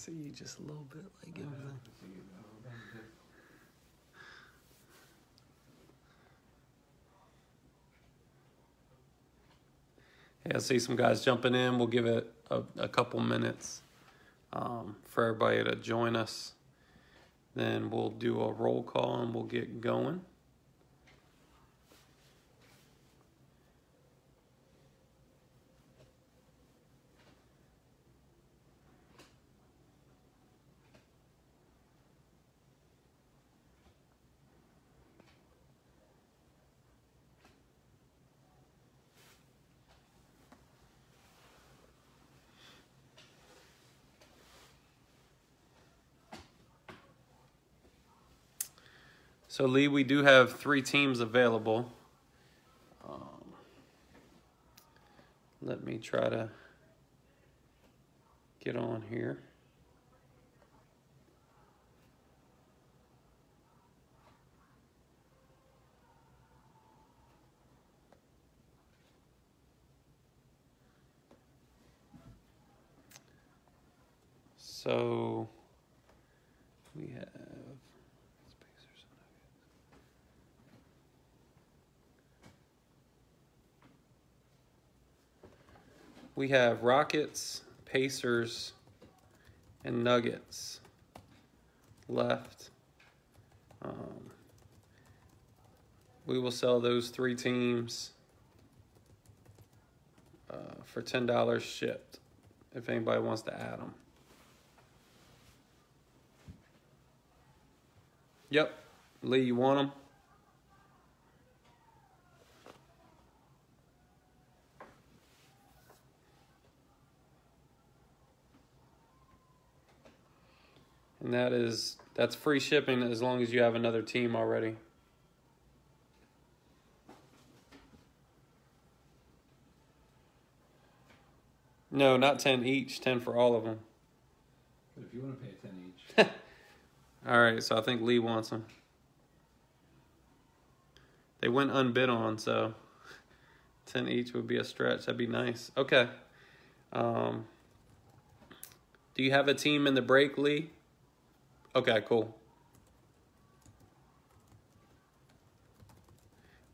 see you just a little bit like everything. Yeah, I see some guys jumping in. We'll give it a couple minutes for everybody to join us. Then we'll do a roll call and we'll get going. So, Lee, we do have 3 teams available. Let me try to get on here. So, we have... We have Rockets, Pacers, and Nuggets left. We will sell those 3 teams for $10 shipped if anybody wants to add them. Yep. Lee, you want them? And that's free shipping as long as you have another team already. No, not 10 each, 10 for all of them. But if you want to pay 10 each. All right, so I think Lee wants them. They went unbid on, so 10 each would be a stretch. That'd be nice. Okay. Do you have a team in the break, Lee? Okay, cool.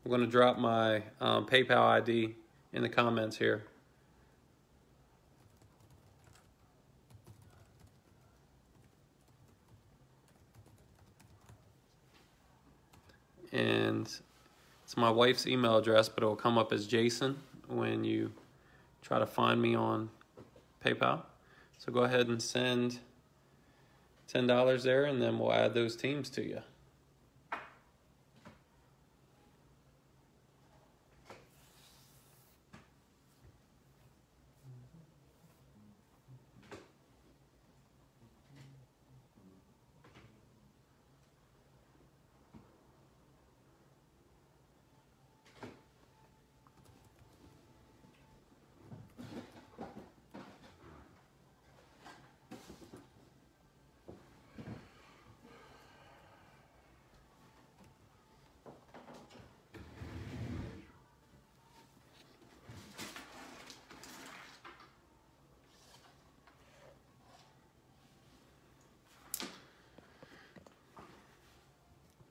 I'm going to drop my PayPal ID in the comments here. And it's my wife's email address, but it will come up as Jason when you try to find me on PayPal. So go ahead and send $10 there, and then we'll add those teams to you.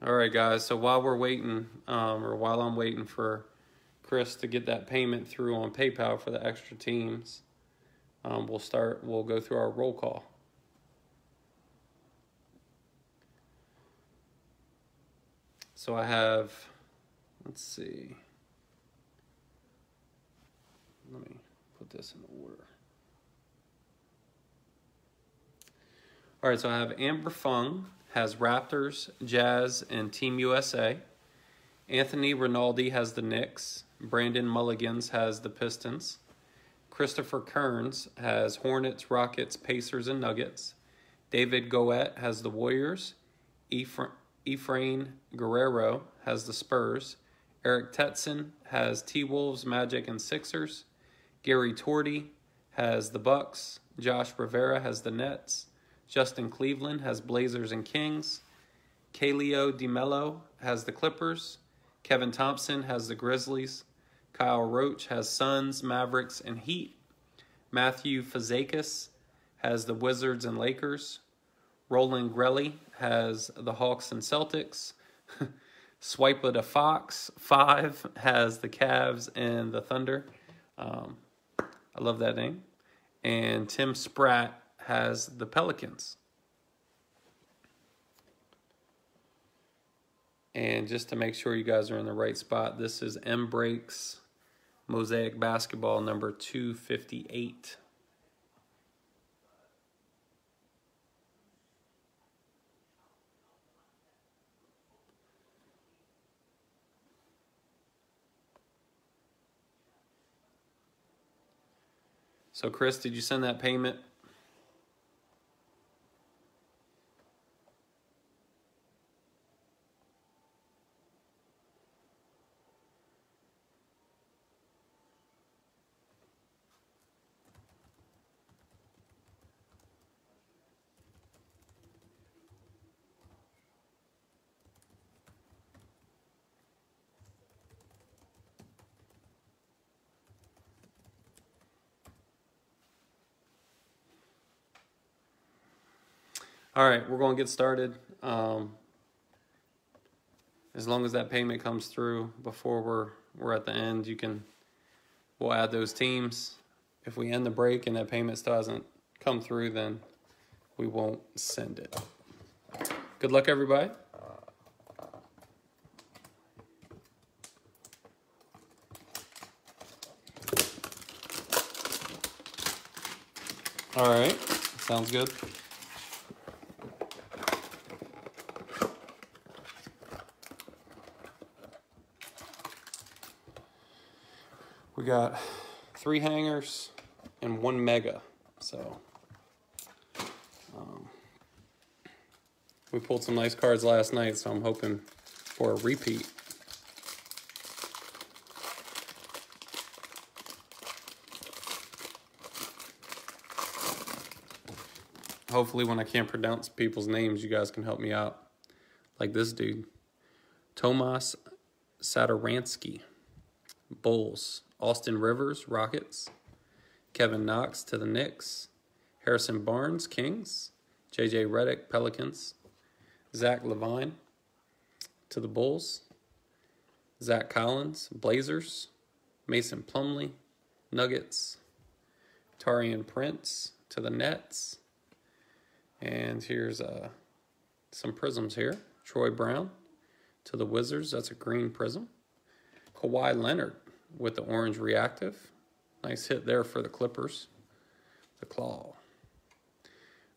All right, guys, so while we're waiting, or while I'm waiting for Chris to get that payment through on PayPal for the extra teams, we'll go through our roll call. So I have, let's see, let me put this in order. All right, so I have Amber Fung has Raptors, Jazz, and Team USA. Anthony Rinaldi has the Knicks. Brandon Mulligans has the Pistons. Christopher Kearns has Hornets, Rockets, Pacers, and Nuggets. David Goet has the Warriors. Efrain Guerrero has the Spurs. Eric Tetson has T-Wolves, Magic, and Sixers. Gary Torty has the Bucks. Josh Rivera has the Nets. Justin Cleveland has Blazers and Kings. Kaleo DeMello has the Clippers. Kevin Thompson has the Grizzlies. Kyle Roach has Suns, Mavericks, and Heat. Matthew Fazakis has the Wizards and Lakers. Roland Grelly has the Hawks and Celtics. Swipe of the Fox 5 has the Cavs and the Thunder. I love that name. And Tim Spratt has the Pelicans. And just to make sure you guys are in the right spot, this is M Breaks Mosaic Basketball number 258. So, Chris, did you send that payment? All right, we're going to get started. As long as that payment comes through before we're at the end, we'll add those teams. If we end the break and that payment still hasn't come through, then we won't send it. Good luck, everybody. All right, sounds good. We got 3 hangers and 1 mega. So we pulled some nice cards last night, so I'm hoping for a repeat. Hopefully when I can't pronounce people's names, you guys can help me out. Like this dude. Tomas Satoransky, Bulls. Austin Rivers, Rockets. Kevin Knox to the Knicks. Harrison Barnes, Kings. J.J. Redick, Pelicans. Zach Levine to the Bulls. Zach Collins, Blazers. Mason Plumlee, Nuggets. Taurean Prince to the Nets. And here's some prisms here. Troy Brown to the Wizards. That's a green prism. Kawhi Leonard with the orange reactive. Nice hit there for the Clippers. The Claw.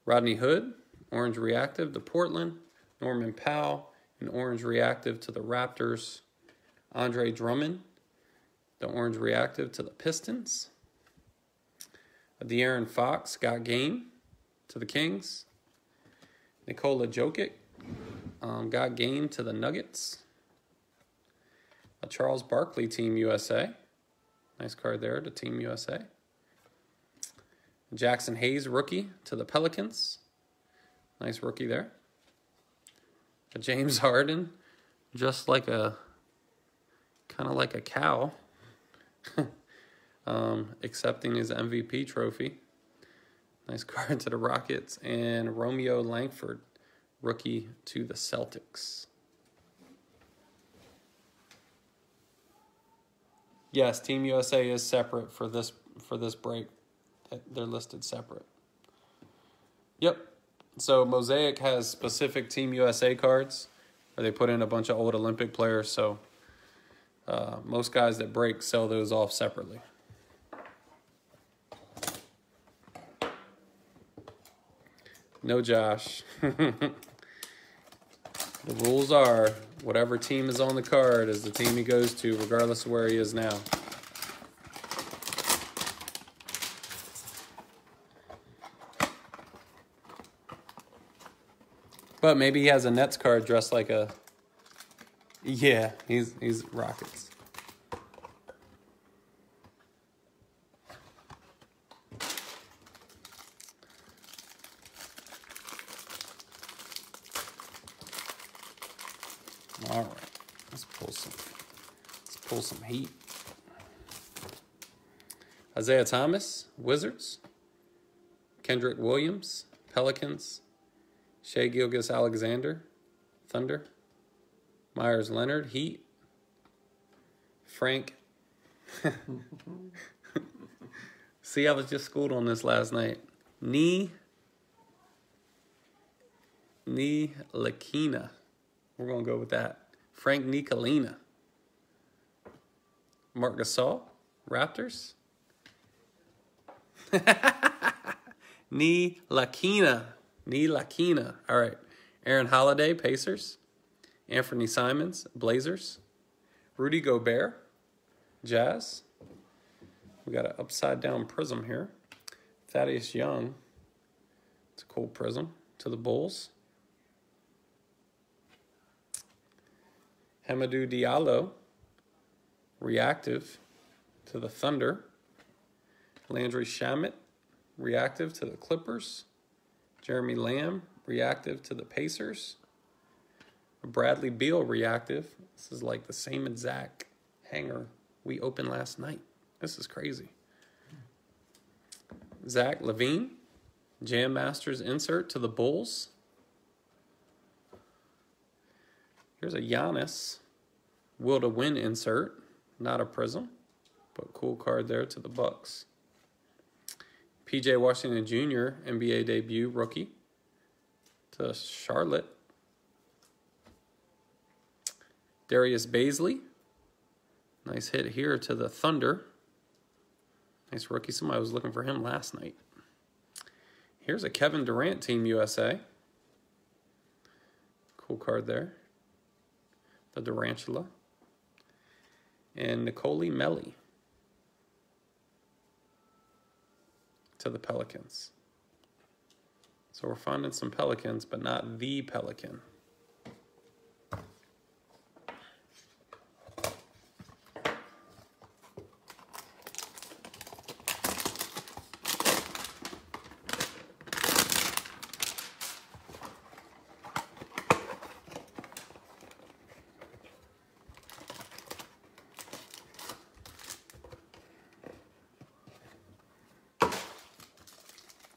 Rodney Hood, orange reactive to Portland. Norman Powell, an orange reactive to the Raptors. Andre Drummond, the orange reactive to the Pistons. De'Aaron Fox got game to the Kings. Nikola Jokic got game to the Nuggets. A Charles Barkley, Team USA. Nice card there to Team USA. Jackson Hayes, rookie to the Pelicans. Nice rookie there. A James Harden, just like kind of like a cow, accepting his MVP trophy. Nice card to the Rockets. And Romeo Langford, rookie to the Celtics. Yes, Team USA is separate for this break. They're listed separate. Yep. So Mosaic has specific Team USA cards where they put in a bunch of old Olympic players. So most guys that break sell those off separately. No, Josh. The rules are whatever team is on the card is the team he goes to, regardless of where he is now. But maybe he has a Nets card dressed like a... Yeah, he's Rockets. All right, let's pull some heat. Isaiah Thomas, Wizards. Kendrick Williams, Pelicans. Shea Gilgeous-Alexander, Thunder. Myers Leonard, Heat. Frank. See, I was just schooled on this last night. Lakina. We're going to go with that. Frank Nicolina. Marc Gasol, Raptors. Lakina. All right. Aaron Holiday, Pacers. Anthony Simons, Blazers. Rudy Gobert, Jazz. We got an upside-down prism here. Thaddeus Young. It's a cool prism. To the Bulls. Hamidou Diallo, reactive to the Thunder. Landry Shamet, reactive to the Clippers. Jeremy Lamb, reactive to the Pacers. Bradley Beal, reactive. This is like the same exact hanger we opened last night. This is crazy. Zach LaVine, Jam Masters insert to the Bulls. Here's a Giannis Will to Win insert. Not a prism, but cool card there to the Bucks. PJ Washington Jr., NBA debut rookie to Charlotte. Darius Baisley. Nice hit here to the Thunder. Nice rookie. Somebody was looking for him last night. Here's a Kevin Durant, Team USA. Cool card there. The Durantula. And Nicole Melli to the Pelicans. So we're finding some Pelicans, but not the Pelican.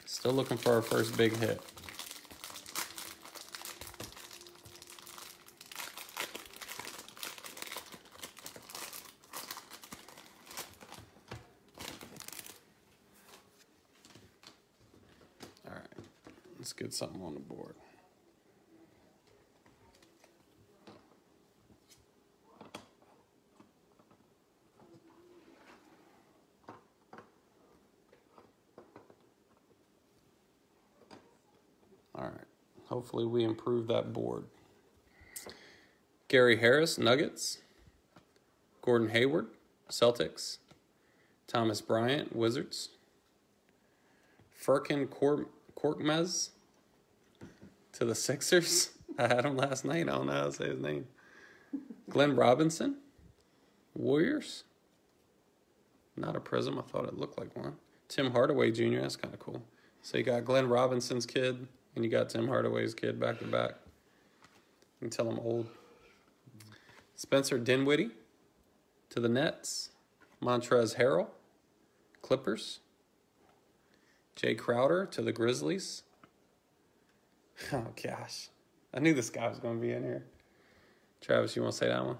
Still looking for our first big hit. All right, let's get something on the board. All right, hopefully we improve that board. Gary Harris, Nuggets. Gordon Hayward, Celtics. Thomas Bryant, Wizards. Furkan Korkmaz to the Sixers. I had him last night. I don't know how to say his name. Glenn Robinson, Warriors. Not a prism. I thought it looked like one. Tim Hardaway Jr. That's kind of cool. So you got Glenn Robinson's kid, and you got Tim Hardaway's kid back to back. You can tell I'm old. Spencer Dinwiddie to the Nets. Montrezl Harrell, Clippers. Jay Crowder to the Grizzlies. Oh, gosh. I knew this guy was going to be in here. Travis, you want to say that one?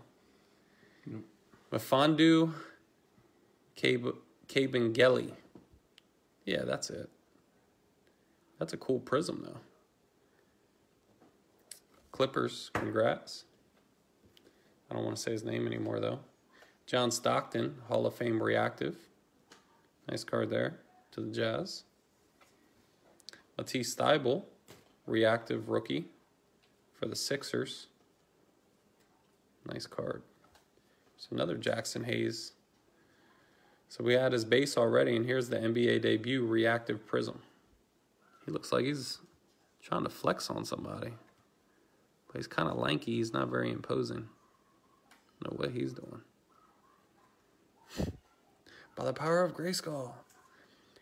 Nope. Mfiondu Kabengele. Yeah, that's it. That's a cool prism, though. Clippers, congrats. I don't want to say his name anymore, though. John Stockton, Hall of Fame reactive. Nice card there to the Jazz. Matisse Thybulle, reactive rookie for the Sixers. Nice card. There's another Jackson Hayes. So we had his base already, and here's the NBA debut reactive prism. He looks like he's trying to flex on somebody. But he's kind of lanky. He's not very imposing. I don't know what he's doing. By the power of Grayskull.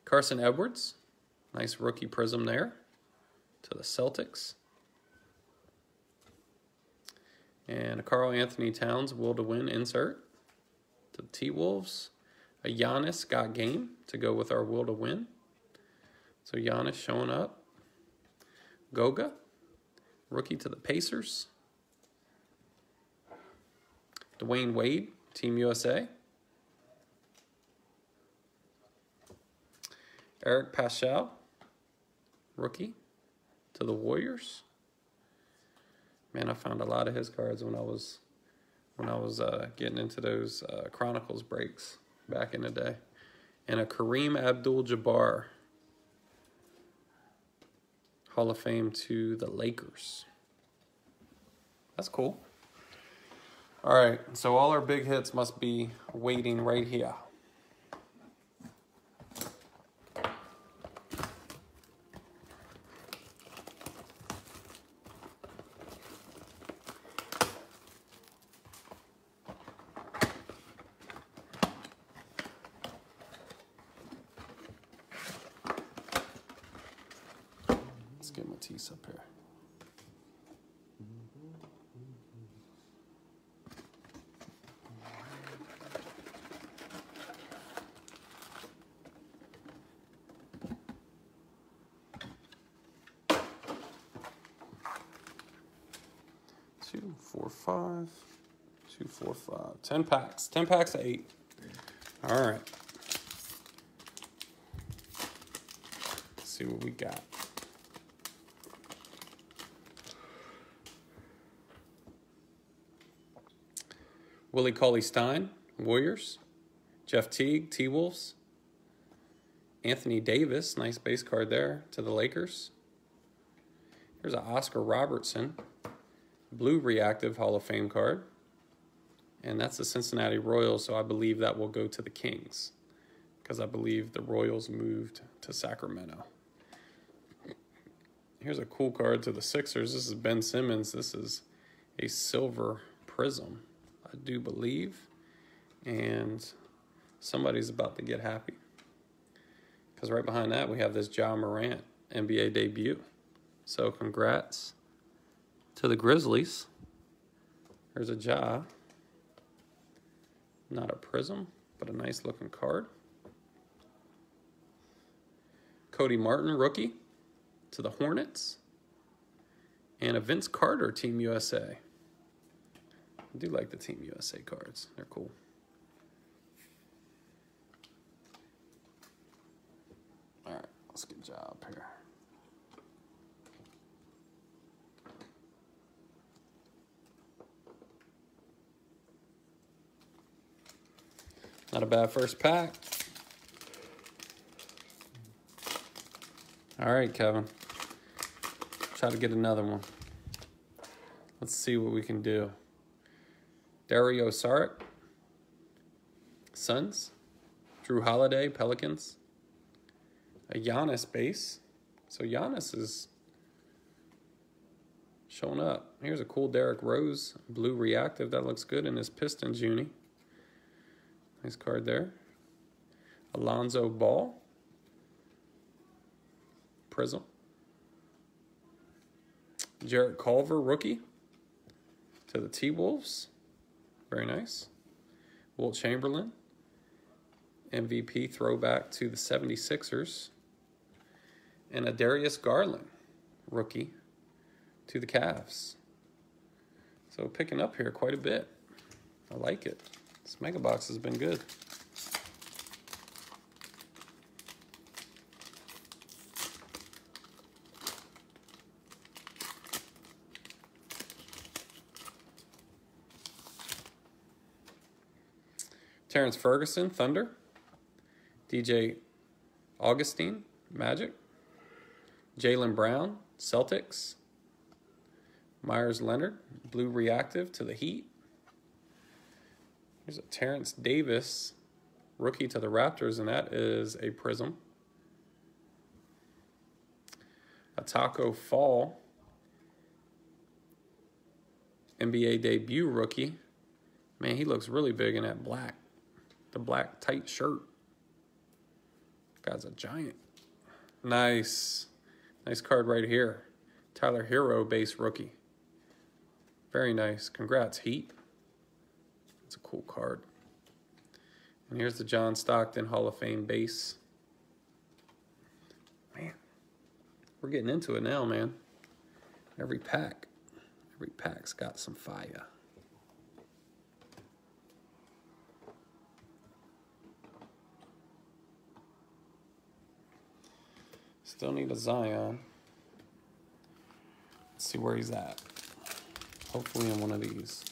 Carson Edwards. Nice rookie prism there to the Celtics. And a Karl Anthony Towns Will to Win insert to the T-Wolves. A Giannis got game to go with our Will to Win. So Giannis showing up. Goga, rookie to the Pacers. Dwayne Wade, Team USA. Eric Paschal, rookie to the Warriors. Man, I found a lot of his cards when I was getting into those Chronicles breaks back in the day. And a Kareem Abdul-Jabbar, Hall of Fame to the Lakers. That's cool. All right, so all our big hits must be waiting right here. Let's get Matisse up here. Two, 4, 5, 2, 4, 5. 10 packs. 10 packs of 8. All right. Let's see what we got. Willie Cauley-Stein, Warriors. Jeff Teague, T-Wolves. Anthony Davis, nice base card there, to the Lakers. Here's an Oscar Robertson, blue reactive Hall of Fame card. And that's the Cincinnati Royals, so I believe that will go to the Kings, because I believe the Royals moved to Sacramento. Here's a cool card to the Sixers. This is Ben Simmons. This is a silver prism, I do believe. And somebody's about to get happy, because right behind that we have this Ja Morant NBA debut. So congrats to the Grizzlies. There's a Ja. Not a prism, but a nice looking card. Cody Martin, rookie to the Hornets. And a Vince Carter, Team USA. I do like the Team USA cards. They're cool. All right, let's get Ja up here. Not a bad first pack. All right, Kevin. Try to get another one. Let's see what we can do. Dario Saric, Suns. Drew Holiday, Pelicans. A Giannis base. So Giannis is showing up. Here's a cool Derrick Rose, blue reactive. That looks good in his Pistons uni. Nice card there. Alonzo Ball. Prism. Jarrett Culver, rookie to the T-Wolves. Very nice. Wilt Chamberlain. MVP throwback to the 76ers. And a Darius Garland, rookie to the Cavs. So picking up here quite a bit. I like it. This mega box has been good. Terrence Ferguson, Thunder. DJ Augustine, Magic. Jaylen Brown, Celtics. Myers Leonard, blue reactive to the Heat. Here's a Terrence Davis, rookie to the Raptors, and that is a prism. A Taco Fall, NBA debut rookie. Man, he looks really big in that black. The black tight shirt. Guy's a giant. Nice. Nice card right here. Tyler Hero base rookie. Very nice. Congrats, Heat. It's a cool card. And here's the John Stockton Hall of Fame base. Man. We're getting into it now, man. Every pack's got some fire. Still need a Zion. Let's see where he's at. Hopefully in one of these.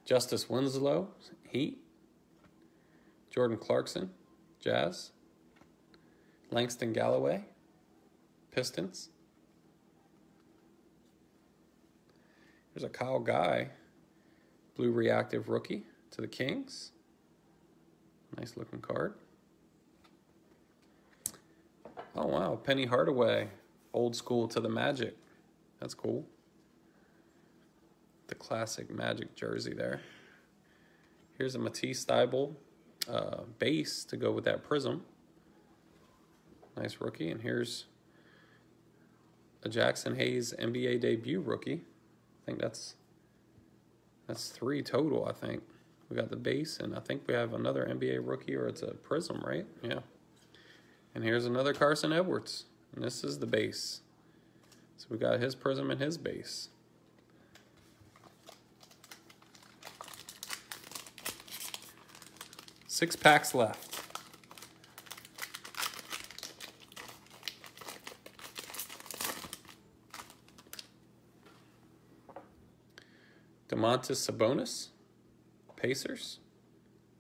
Justice Winslow, Heat. Jordan Clarkson, Jazz. Langston Galloway, Pistons. There's a Kyle Guy, blue reactive rookie to the Kings. Nice looking card. Oh, wow. Penny Hardaway, old school to the Magic. That's cool. The classic Magic jersey there. Here's a Matisse Thybulle base to go with that prism. Nice rookie. And here's a Jackson Hayes NBA debut rookie. I think that's 3 total, I think. We got the base, and I think we have another NBA rookie, or it's a prism, right? Yeah. And here's another Carson Edwards, and this is the base. So we got his prism and his base. Six packs left. Domantas Sabonis, Pacers.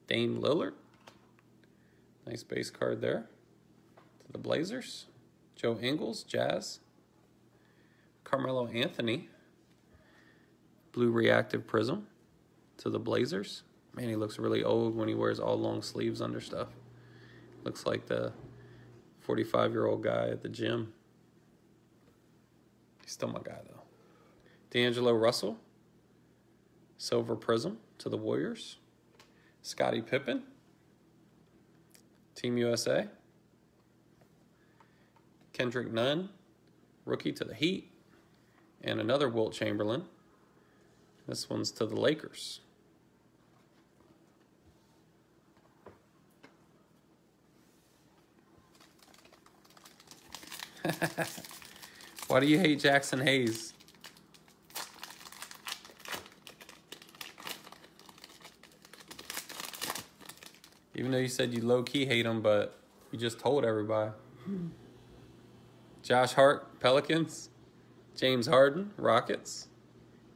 Dame Lillard. Nice base card there. To the Blazers. Joe Ingles, Jazz. Carmelo Anthony, blue reactive prism to the Blazers. Man, he looks really old when he wears all long sleeves under stuff. Looks like the 45-year-old guy at the gym. He's still my guy, though. D'Angelo Russell, silver prism to the Warriors. Scottie Pippen, Team USA. Kendrick Nunn, rookie to the Heat. And another Wilt Chamberlain. This one's to the Lakers. Why do you hate Jackson Hayes? Even though you said you low-key hate him, but you just told everybody. Josh Hart, Pelicans. James Harden, Rockets.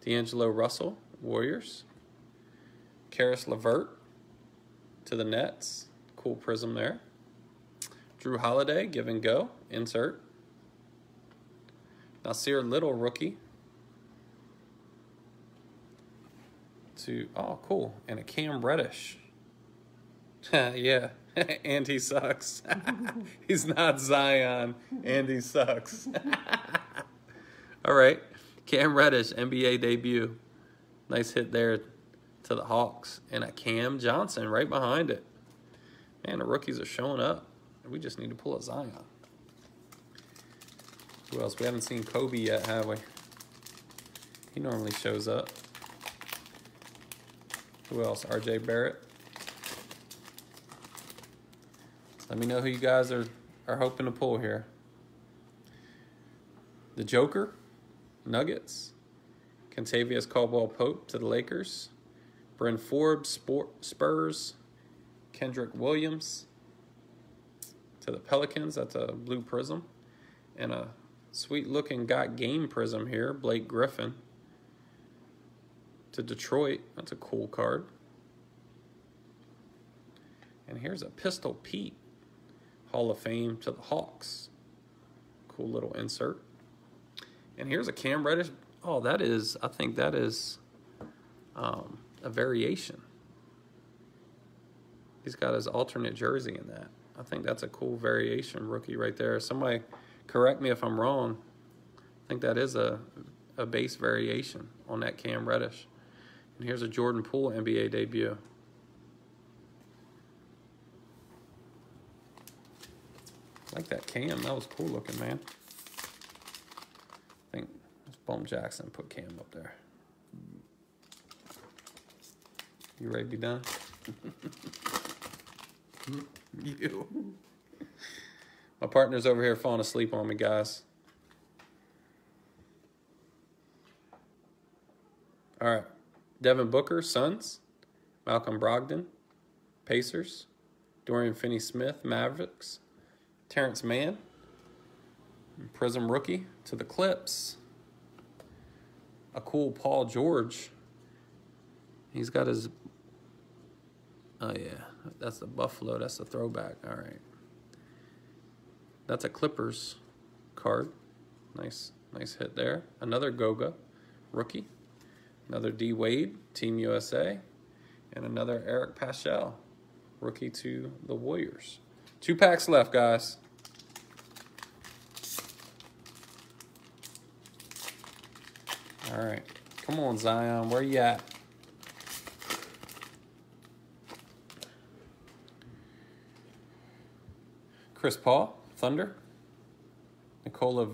D'Angelo Russell, Warriors. Karis LeVert to the Nets. Cool prism there. Drew Holiday, give and go, insert. Nasir Little, rookie. Oh, cool. And a Cam Reddish. Yeah, and he sucks. He's not Zion, and he sucks. All right, Cam Reddish, NBA debut. Nice hit there to the Hawks. And a Cam Johnson right behind it. Man, the rookies are showing up. We just need to pull a Zion. Who else? We haven't seen Kobe yet, have we? He normally shows up. Who else? RJ Barrett. Let me know who you guys are hoping to pull here. The Joker, Nuggets. Kentavious Caldwell-Pope to the Lakers. Bryn Forbes, Spurs. Kendrick Williams to the Pelicans. That's a blue prism. And a sweet-looking Got Game prism here. Blake Griffin to Detroit. That's a cool card. And here's a Pistol Pete, Hall of Fame to the Hawks. Cool little insert. And here's a Cam Reddish. Oh, that is, I think that is a variation. He's got his alternate jersey in that. I think that's a cool variation rookie right there. Somebody correct me if I'm wrong. I think that is a base variation on that Cam Reddish. And here's a Jordan Poole NBA debut. I like that Cam. That was cool looking, man. I think let's bump Jackson and put Cam up there. You ready to be done? You. My partner's over here falling asleep on me, guys. All right. Devin Booker, Suns. Malcolm Brogdon, Pacers. Dorian Finney-Smith, Mavericks. Terrence Mann, Prism rookie to the Clips. A cool Paul George. He's got his... Oh, yeah. That's the Buffalo. That's the throwback. All right. That's a Clippers card. Nice hit there. Another Goga rookie. Another D. Wade, Team USA. And another Eric Paschal, rookie to the Warriors. 2 packs left, guys. All right. Come on, Zion. Where you at? Chris Paul, Thunder. Nikola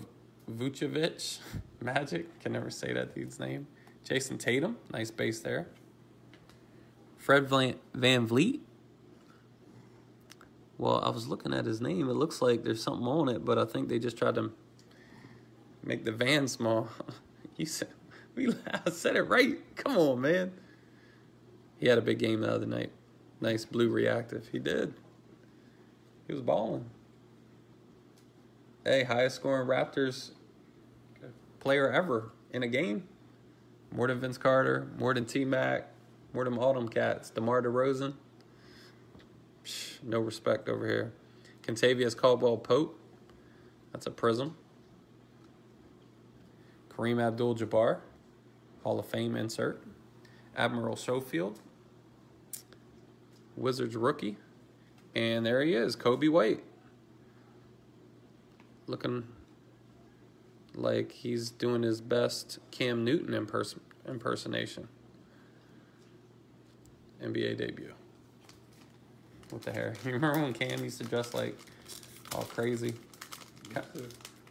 Vucevic, Magic. Can never say that dude's name. Jason Tatum, nice base there. Fred Van Vliet. Well, I was looking at his name. It looks like there's something on it, but I think they just tried to make the van small. You said I said it right. Come on, man. He had a big game the other night. Nice blue reactive. He did. He was balling. Hey, highest scoring Raptors player ever in a game. More than Vince Carter, more than T-Mac, more than all them cats. DeMar DeRozan. Psh, no respect over here. Kentavious Caldwell-Pope. That's a prism. Kareem Abdul-Jabbar. Hall of Fame insert. Admiral Schofield. Wizards rookie. And there he is, Kobe White. Looking like he's doing his best Cam Newton impersonation. NBA debut. With the hair. You remember when Cam used to dress like all crazy?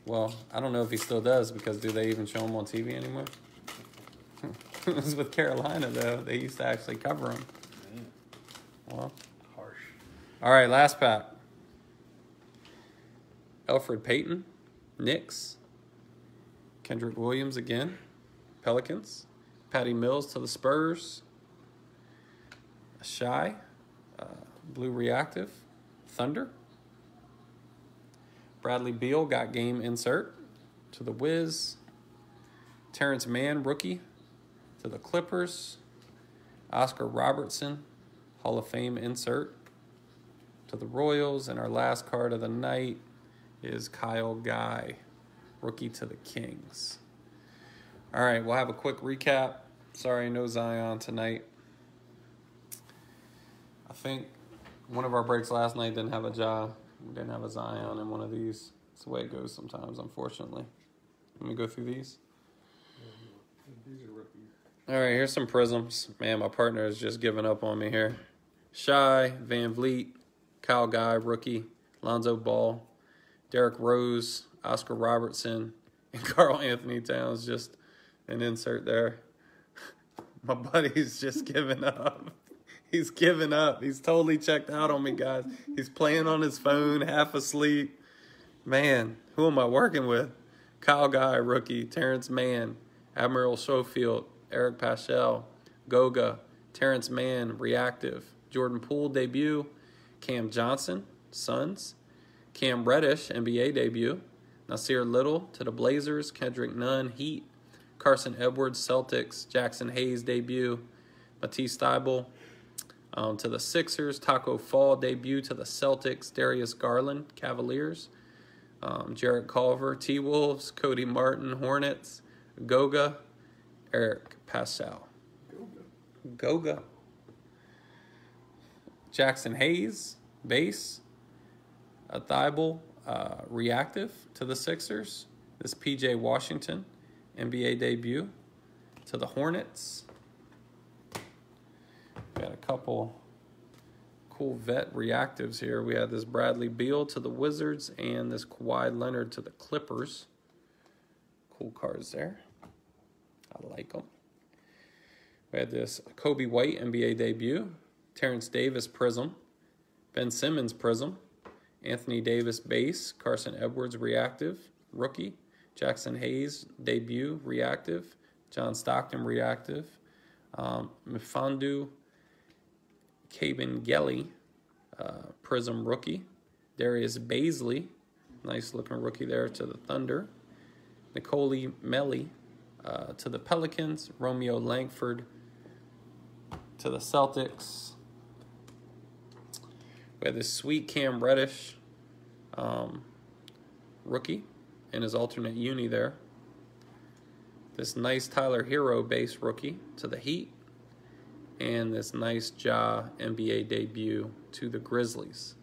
Well, I don't know if he still does, because do they even show him on TV anymore? It was with Carolina, though. They used to actually cover him. Well, harsh. All right, last pack. Elfrid Payton, Knicks. Kendrick Williams again, Pelicans. Patty Mills to the Spurs. Shy, blue reactive, Thunder. Bradley Beal got game insert to the Wiz. Terrence Mann, rookie, to the Clippers. Oscar Robertson, Hall of Fame insert to the Royals. And our last card of the night is Kyle Guy, rookie to the Kings. All right, we'll have a quick recap. Sorry, no Zion tonight. I think one of our breaks last night didn't have a Ja. We didn't have a Zion in one of these. It's the way it goes sometimes, unfortunately. Let me go through these. These are rookies. All right, here's some prisms. Man, my partner is just giving up on me here. Shy, Van Vliet, Kyle Guy, rookie, Lonzo Ball, Derrick Rose, Oscar Robertson, and Karl Anthony Towns, just an insert there. My buddy's just giving up. He's giving up. He's totally checked out on me, guys. He's playing on his phone, half asleep. Man, who am I working with? Kyle Guy, rookie. Terrence Mann, Admiral Schofield, Eric Paschal, Goga, Terrence Mann, reactive. Jordan Poole, debut. Cam Johnson, Suns. Cam Reddish, NBA debut. Nasir Little to the Blazers. Kendrick Nunn, Heat. Carson Edwards, Celtics. Jackson Hayes, debut. Matisse Thybulle to the Sixers. Taco Fall, debut to the Celtics. Darius Garland, Cavaliers. Jarrett Culver, T-Wolves. Cody Martin, Hornets. Goga, Eric Paschal. Goga. Jackson Hayes, base. Thybulle, reactive to the Sixers. This PJ Washington, NBA debut to the Hornets. Got a couple cool vet reactives here. We had this Bradley Beal to the Wizards and this Kawhi Leonard to the Clippers. Cool cards there. I like them. We had this Kobe White NBA debut Terrence Davis Prism, Ben Simmons Prism, Anthony Davis Base, Carson Edwards Reactive, Rookie, Jackson Hayes Debut Reactive, John Stockton Reactive, Mfandu Kabengele Prism Rookie, Darius Baisley, nice looking rookie there to the Thunder, Nicole Melli to the Pelicans, Romeo Langford to the Celtics. We have this sweet Cam Reddish rookie in his alternate uni there. This nice Tyler Hero base rookie to the Heat. And this nice Ja NBA debut to the Grizzlies.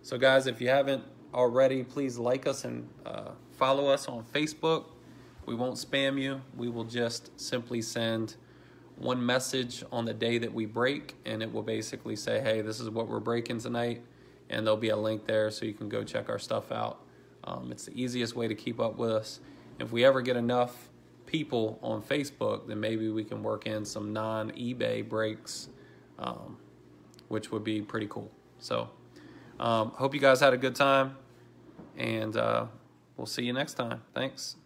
So guys, if you haven't already, please like us and follow us on Facebook. We won't spam you. We will just simply send one message on the day that we break, and it will basically say, hey, this is what we're breaking tonight, and there'll be a link there so you can go check our stuff out. It's the easiest way to keep up with us. If we ever get enough people on Facebook, then maybe we can work in some non-eBay breaks, which would be pretty cool. So hope you guys had a good time, and we'll see you next time. Thanks.